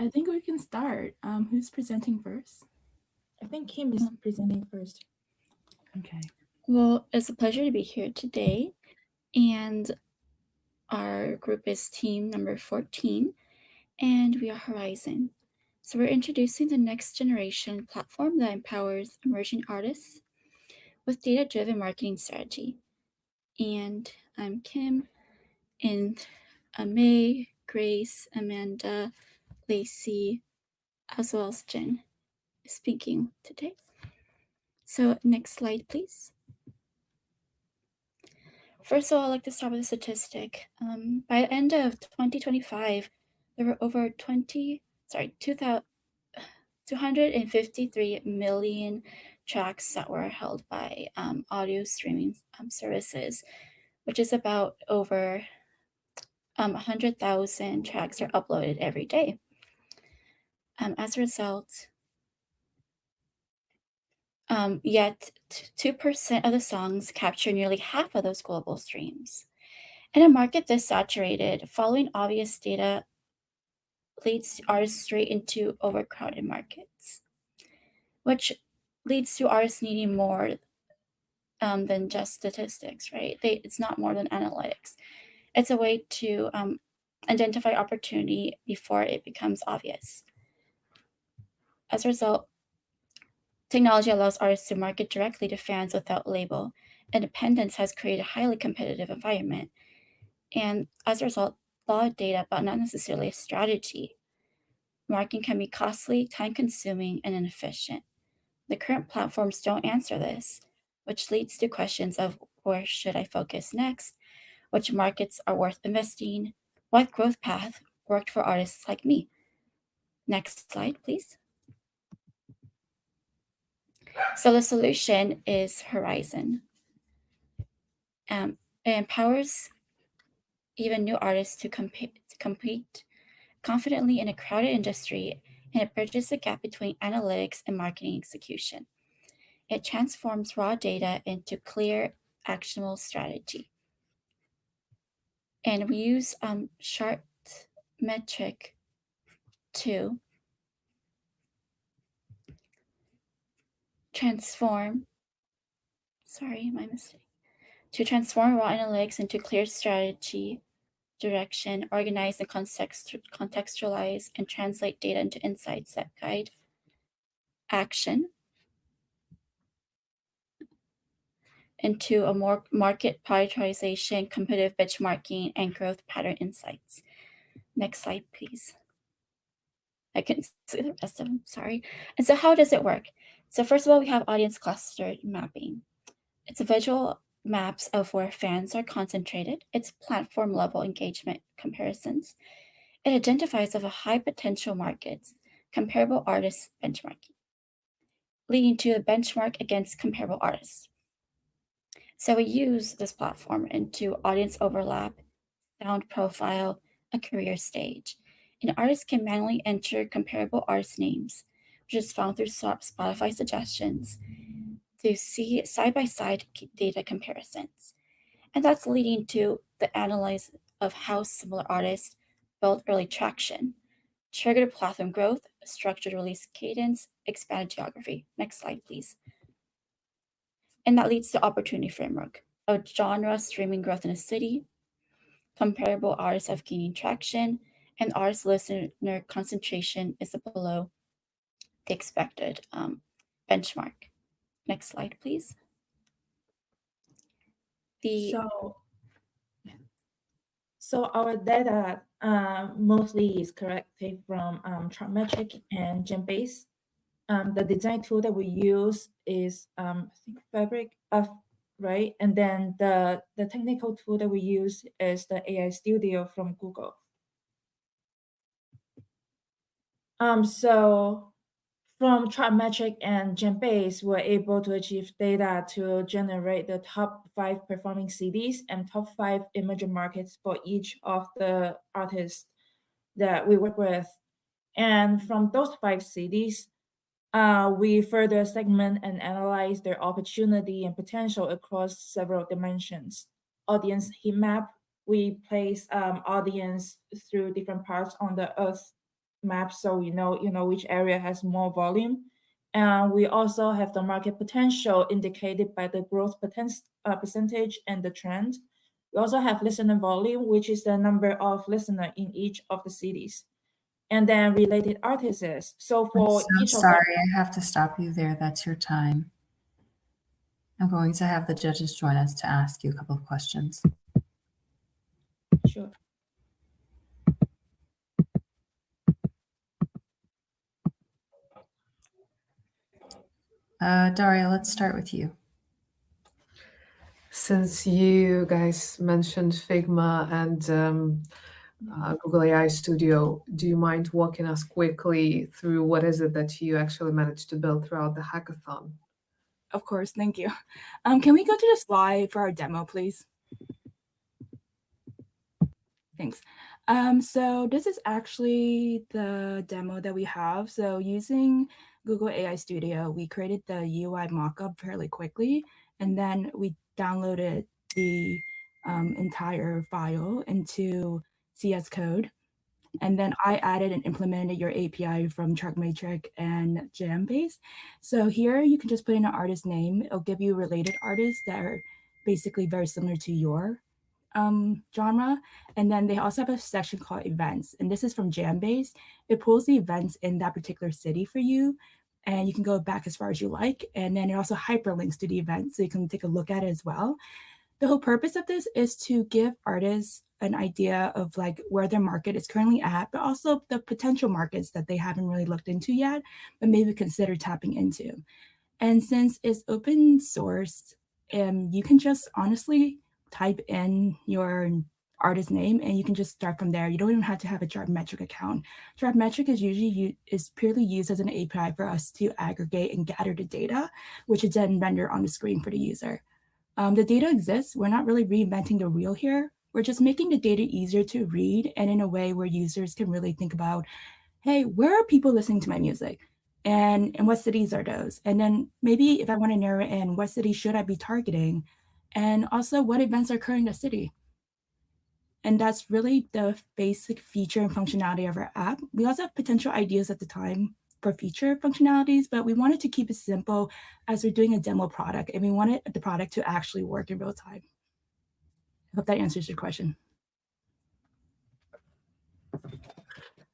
I think we can start. Who's presenting first? I think Kim is presenting first. Okay. Well, it's a pleasure to be here today. And our group is team number 14, and we are Horizyn. So we're introducing the next generation platform that empowers emerging artists with data-driven marketing strategy. And I'm Kim, and May, Grace, Amanda, Lacey, as well as Jen is speaking today. So next slide, please. First of all, I'd like to start with a statistic. By the end of 2025, there were over 253 million tracks that were held by audio streaming services, which is about over 100,000 tracks are uploaded every day. As a result, yet 2% of the songs capture nearly half of those global streams. In a market this saturated, following obvious data leads artists straight into overcrowded markets, which leads to artists needing more than just statistics, right? It's not more than analytics. It's a way to identify opportunity before it becomes obvious. As a result, technology allows artists to market directly to fans without label. Independence has created a highly competitive environment. And as a result, a lot of data, but not necessarily a strategy. Marketing can be costly, time-consuming, and inefficient. The current platforms don't answer this, which leads to questions of where should I focus next, which markets are worth investing, what growth path worked for artists like me. Next slide, please. So the solution is Horizyn. It empowers even new artists to compete confidently in a crowded industry, and it bridges the gap between analytics and marketing execution. It transforms raw data into clear, actionable strategy. And we use chart metric to transform raw analytics into clear strategy, direction, organize and contextualize, and translate data into insights that guide action into a more market prioritization, competitive benchmarking, and growth pattern insights. Next slide, please. I couldn't see the rest of them, sorry. And so how does it work? So first of all, we have audience cluster mapping. It's a visual maps of where fans are concentrated. It's platform level engagement comparisons. It identifies of a high potential markets, comparable artists benchmarking, leading to a benchmark against comparable artists. So we use this platform into audience overlap, sound profile, a career stage. And artists can manually enter comparable artist names, which is found through Spotify suggestions, to see side-by-side data comparisons. And that's leading to the analysis of how similar artists build early traction, triggered platform growth, structured release cadence, expanded geography. Next slide, please. And that leads to opportunity framework, a genre streaming growth in a city, comparable artists have gaining traction, and artist listener concentration is below the expected benchmark. Next slide, please. So our data mostly is collected from Chartmetric and GenBase. The design tool that we use is I think Fabric, right? And then the technical tool that we use is the AI Studio from Google. So from Chartmetric and GenBase, we're able to achieve data to generate the top 5 performing cities and top 5 emerging markets for each of the artists that we work with. And from those 5 cities, we further segment and analyze their opportunity and potential across several dimensions. Audience heat map, we place audience through different parts on the earth map, so you know which area has more volume. And we also have the market potential indicated by the growth percentage and the trend. We also have listener volume, which is the number of listeners in each of the cities, and then related artists. So for I'm each so of sorry, I have to stop you there. That's your time. I'm going to have the judges join us to ask you a couple of questions. Sure. Daria, let's start with you. Since you guys mentioned Figma and Google AI Studio, do you mind walking us quickly through what is it that you actually managed to build throughout the hackathon? Of course, thank you. Can we go to the slide for our demo, please? Thanks. So this is actually the demo that we have. So using Google AI Studio, we created the UI mockup fairly quickly, and then we downloaded the entire file into CS code. And then I added and implemented your API from Chartmetric and Jambase. So here you can just put in an artist name. It'll give you related artists that are basically very similar to your genre. And then they also have a section called events. And this is from Jambase. It pulls the events in that particular city for you. And you can go back as far as you like. And then it also hyperlinks to the event, so you can take a look at it as well. The whole purpose of this is to give artists an idea of like where their market is currently at, but also the potential markets that they haven't really looked into yet, but maybe consider tapping into. And since it's open source, you can just honestly type in your artist name and you can just start from there. You don't even have to have a Chartmetric account. Chartmetric is usually purely used as an API for us to aggregate and gather the data, which is then rendered on the screen for the user. The data exists. We're not really reinventing the wheel here. We're just making the data easier to read and in a way where users can really think about, hey, where are people listening to my music? And what cities are those? And then maybe if I want to narrow in, what city should I be targeting? And also what events are occurring in the city? And that's really the basic feature and functionality of our app. We also have potential ideas at the time for feature functionalities, but we wanted to keep it simple as we're doing a demo product, and we wanted the product to actually work in real time. I hope that answers your question. I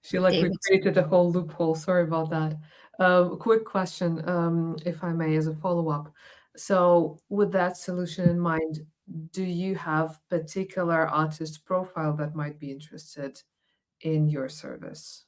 feel like we created a whole loophole. Sorry about that. Quick question, if I may, as a follow-up. So with that solution in mind, do you have particular artist profile that might be interested in your service?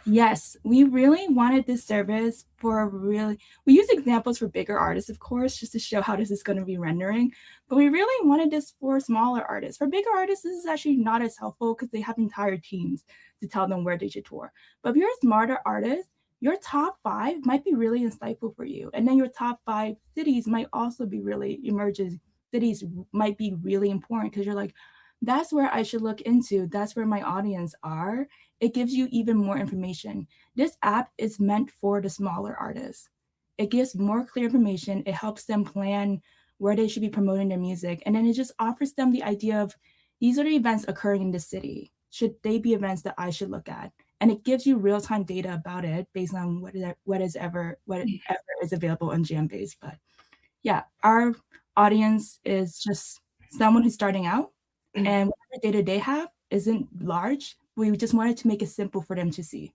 Yes, we really wanted this service for we use examples for bigger artists, of course, just to show how this is going to be rendering. But we really wanted this for smaller artists. For bigger artists, this is actually not as helpful because they have entire teams to tell them where they should tour. But if you're a smarter artist, your top 5 might be really insightful for you. And then your top 5 cities might also be really emerging. Cities might be really important because you're like, that's where I should look into. That's where my audience are. It gives you even more information. This app is meant for the smaller artists. It gives more clear information. It helps them plan where they should be promoting their music. And then it just offers them the idea of these are the events occurring in the city. Should they be events that I should look at? And it gives you real-time data about it based on whatever is available on Jambase. But yeah, our audience is just someone who's starting out, and whatever data they have isn't large. We just wanted to make it simple for them to see.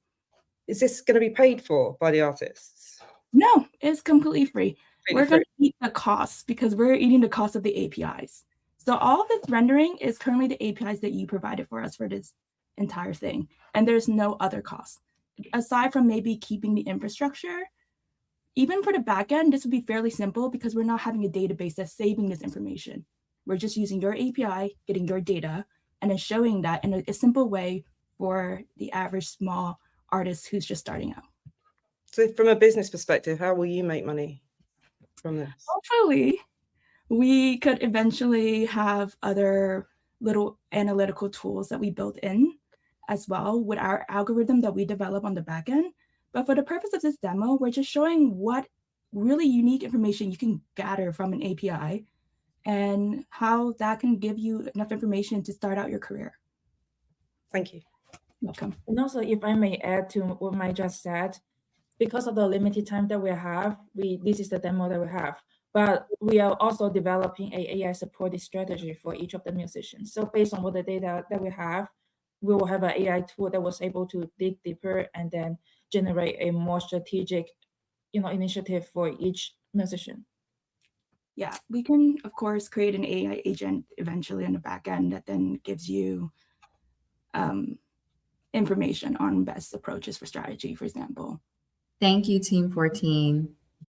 Is this going to be paid for by the artists? No, it's completely free. Completely We're going to eat the costs because we're eating the cost of the APIs. So all of this rendering is currently the APIs that you provided for us for this entire thing. And there's no other cost. Aside from maybe keeping the infrastructure, even for the backend, this would be fairly simple because we're not having a database that's saving this information. We're just using your API, getting your data, and then showing that in a simple way for the average small artist who's just starting out. So from a business perspective, how will you make money from this? Hopefully, we could eventually have other little analytical tools that we built in as well with our algorithm that we develop on the back end. But for the purpose of this demo, we're just showing what really unique information you can gather from an API and how that can give you enough information to start out your career. Thank you. Welcome. And also, if I may add to what Mike just said, because of the limited time that we have, this is the demo that we have. But we are also developing a AI supported strategy for each of the musicians. So based on what the data that we have, we will have an AI tool that was able to dig deeper and then generate a more strategic, initiative for each musician. Yeah, we can, of course, create an AI agent eventually on the back end that then gives you information on best approaches for strategy, for example. Thank you, Team 14.